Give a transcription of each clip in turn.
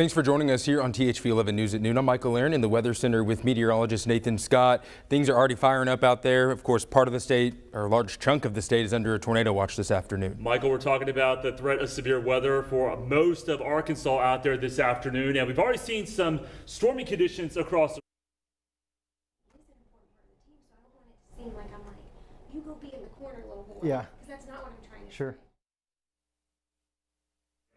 Thanks for joining us here on THV 11 News at noon. I'm Michael Aaron in the Weather Center with meteorologist Nathan Scott. Things are already firing up out there. Of course, part of the state, or a large chunk of the state, is under a tornado watch this afternoon. Michael, we're talking about the threat of severe weather for most of Arkansas out there this afternoon, and we've already seen some stormy conditions across. Seem like I'm like, you go be in the corner a little more. Yeah. Because that's not what I'm trying to Sure.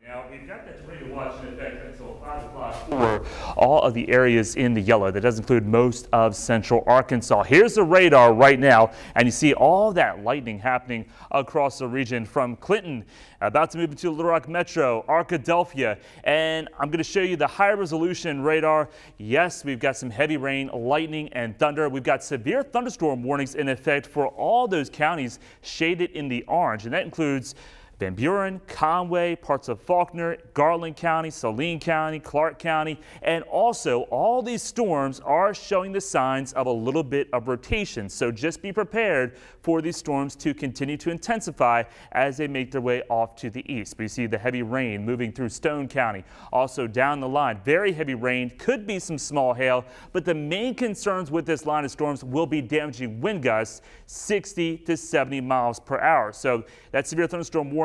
Now, we've got that tornado watch in effect until 5 o'clock for all of the areas in the yellow. That does include most of central Arkansas. Here's the radar right now, and you see all that lightning happening across the region from Clinton, about to move into Little Rock Metro, Arkadelphia, and I'm going to show you the high resolution radar. Yes, we've got some heavy rain, lightning, and thunder. We've got severe thunderstorm warnings in effect for all those counties shaded in the orange, and that includes Van Buren, Conway, parts of Faulkner, Garland County, Saline County, Clark County, and also all these storms are showing the signs of a little bit of rotation. So just be prepared for these storms to continue to intensify as they make their way off to the east. We see the heavy rain moving through Stone County. Also down the line, very heavy rain, could be some small hail, but the main concerns with this line of storms will be damaging wind gusts 60 to 70 miles per hour. So that severe thunderstorm warning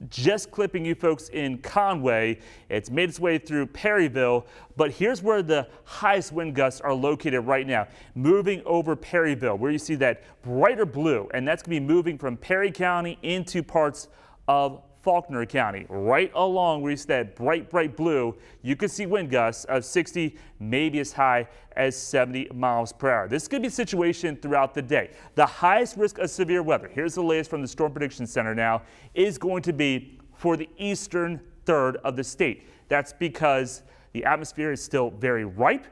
just clipping you folks in Conway. It's made its way through Perryville, but here's where the highest wind gusts are located right now, moving over Perryville, where you see that brighter blue, and that's going to be moving from Perry County into parts of Faulkner County. Right along where you see that bright blue, you can see wind gusts of 60, maybe as high as 70 miles per hour. This could be a situation throughout the day. The highest risk of severe weather, here's the latest from the Storm Prediction Center now, is going to be for the eastern third of the state. That's because the atmosphere is still very ripe.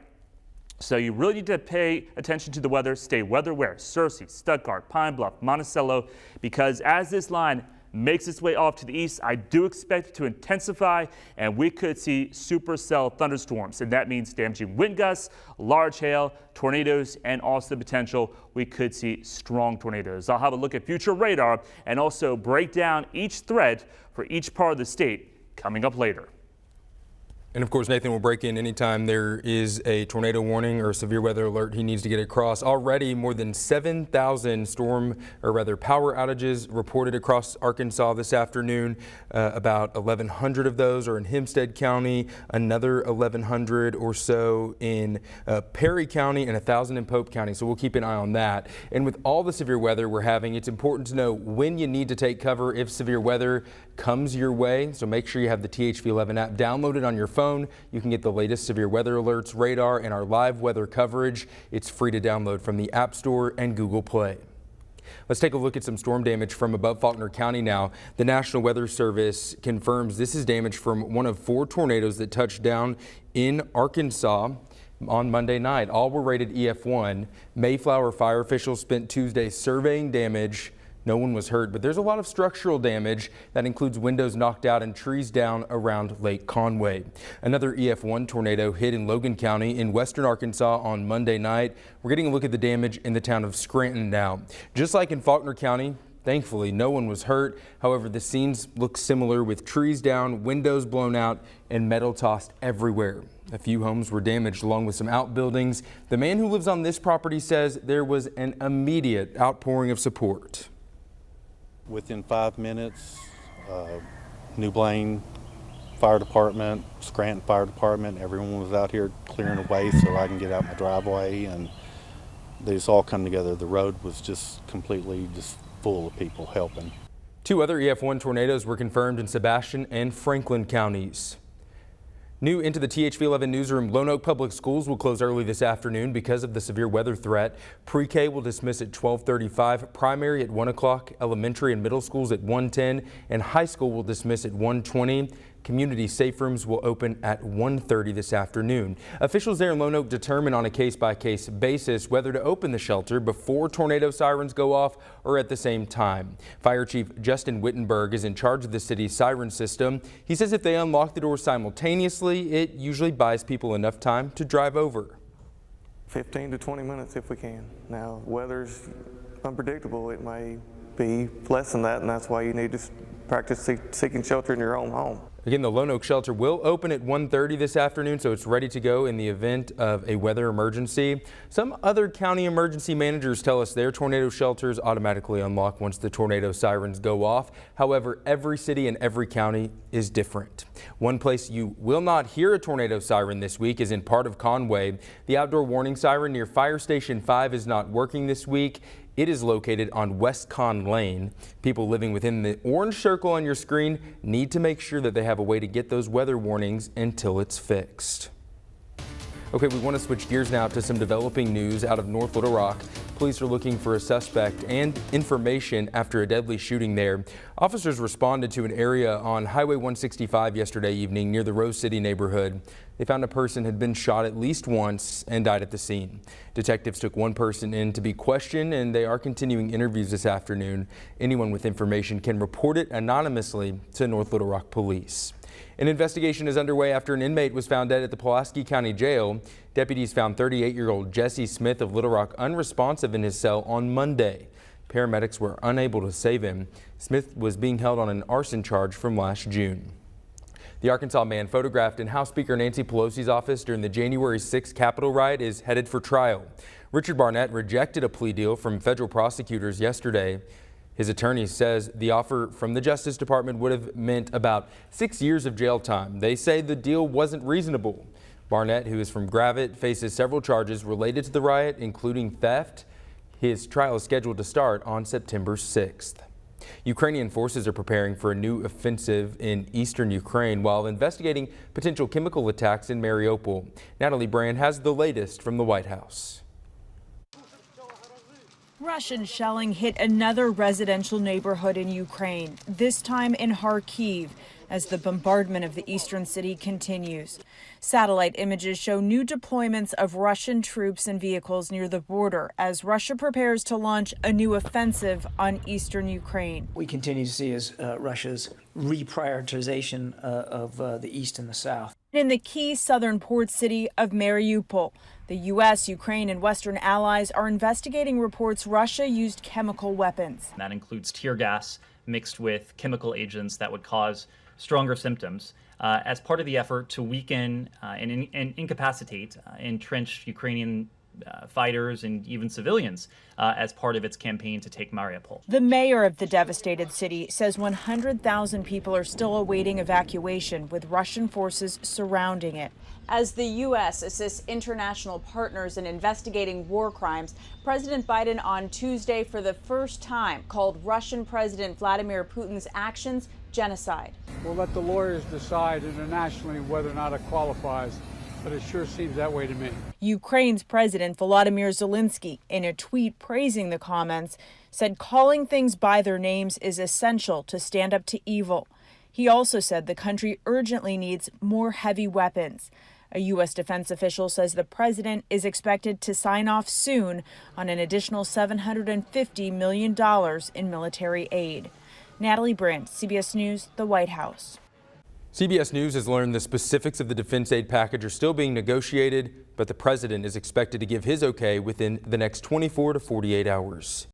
So you really need to pay attention to the weather. Stay weather aware. Searcy, Stuttgart, Pine Bluff, Monticello, because as this line makes its way off to the east, I do expect it to intensify, and we could see supercell thunderstorms, and that means damaging wind gusts, large hail, tornadoes, and also the potential we could see strong tornadoes. I'll have a look at future radar and also break down each threat for each part of the state coming up later. And of course, Nathan will break in anytime there is a tornado warning or a severe weather alert he needs to get across. Already more than 7,000 power outages reported across Arkansas this afternoon. About 1,100 of those are in Hempstead County, another 1,100 or so in Perry County, and 1,000 in Pope County. So we'll keep an eye on that. And with all the severe weather we're having, it's important to know when you need to take cover if severe weather comes your way. So make sure you have the THV 11 app downloaded on your phone. You can get the latest severe weather alerts, radar, and our live weather coverage. It's free to download from the App Store and Google Play. Let's take a look at some storm damage from above Faulkner County now. The National Weather Service confirms this is damage from one of 4 tornadoes that touched down in Arkansas on Monday night. All were rated EF1. Mayflower fire officials spent Tuesday surveying damage. No one was hurt, but there's a lot of structural damage that includes windows knocked out and trees down around Lake Conway. Another EF1 tornado hit in Logan County in western Arkansas on Monday night. We're getting a look at the damage in the town of Scranton now. Just like in Faulkner County, thankfully no one was hurt. However, the scenes look similar with trees down, windows blown out, and metal tossed everywhere. A few homes were damaged along with some outbuildings. The man who lives on this property says there was an immediate outpouring of support. Within 5 minutes, New Blaine Fire Department, Scranton Fire Department, everyone was out here clearing away so I can get out my driveway, and they just all come together. The road was just completely full of people helping. 2 other EF1 tornadoes were confirmed in Sebastian and Franklin counties. New into the THV 11 newsroom, Lone Oak Public Schools will close early this afternoon because of the severe weather threat. Pre-K will dismiss at 12:35, primary at 1 o'clock, elementary and middle schools at 1:10, and high school will dismiss at 1:20. Community safe rooms will open at 1:30 this afternoon. Officials there in Lone Oak determine on a case-by-case basis whether to open the shelter before tornado sirens go off or at the same time. Fire Chief Justin Wittenberg is in charge of the city's siren system. He says if they unlock the doors simultaneously, it usually buys people enough time to drive over. 15 to 20 minutes if we can. Now, weather's unpredictable. It may be less than that, and that's why you need to practice seeking shelter in your own home. Again, the Lone Oak shelter will open at 1:30 this afternoon, so it's ready to go in the event of a weather emergency. Some other county emergency managers tell us their tornado shelters automatically unlock once the tornado sirens go off. However, every city and every county is different. One place you will not hear a tornado siren this week is in part of Conway. The outdoor warning siren near Fire Station 5 is not working this week. It is located on West Con Lane. People living within the orange circle on your screen need to make sure that they have a way to get those weather warnings until it's fixed. Okay, we want to switch gears now to some developing news out of North Little Rock. Police are looking for a suspect and information after a deadly shooting there. Officers responded to an area on Highway 165 yesterday evening near the Rose City neighborhood. They found a person had been shot at least once and died at the scene. Detectives took one person in to be questioned, and they are continuing interviews this afternoon. Anyone with information can report it anonymously to North Little Rock Police. An investigation is underway after an inmate was found dead at the Pulaski County Jail. Deputies found 38-year-old Jesse Smith of Little Rock unresponsive in his cell on Monday. Paramedics were unable to save him. Smith was being held on an arson charge from last June. The Arkansas man photographed in House Speaker Nancy Pelosi's office during the January 6th Capitol riot is headed for trial. Richard Barnett rejected a plea deal from federal prosecutors yesterday. His attorney says the offer from the Justice Department would have meant about 6 years of jail time. They say the deal wasn't reasonable. Barnett, who is from Gravette, faces several charges related to the riot, including theft. His trial is scheduled to start on September 6th. Ukrainian forces are preparing for a new offensive in eastern Ukraine while investigating potential chemical attacks in Mariupol. Natalie Brand has the latest from the White House. Russian shelling hit another residential neighborhood in Ukraine, this time in Kharkiv, as the bombardment of the eastern city continues. Satellite images show new deployments of Russian troops and vehicles near the border as Russia prepares to launch a new offensive on eastern Ukraine. We continue to see is Russia's reprioritization of the east and the south. In the key southern port city of Mariupol, the U.S., Ukraine, and Western allies are investigating reports Russia used chemical weapons. That includes tear gas mixed with chemical agents that would cause stronger symptoms as part of the effort to weaken and incapacitate entrenched Ukrainian fighters and even civilians as part of its campaign to take Mariupol. The mayor of the devastated city says 100,000 people are still awaiting evacuation, with Russian forces surrounding it. As the U.S. assists international partners in investigating war crimes, President Biden on Tuesday for the first time called Russian President Vladimir Putin's actions genocide. We'll let the lawyers decide internationally whether or not it qualifies, but it sure seems that way to me. Ukraine's President Volodymyr Zelensky, in a tweet praising the comments, said calling things by their names is essential to stand up to evil. He also said the country urgently needs more heavy weapons. A U.S. defense official says the president is expected to sign off soon on an additional $750 million in military aid. Natalie Brandt, CBS News, the White House. CBS News has learned the specifics of the defense aid package are still being negotiated, but the president is expected to give his okay within the next 24 to 48 hours.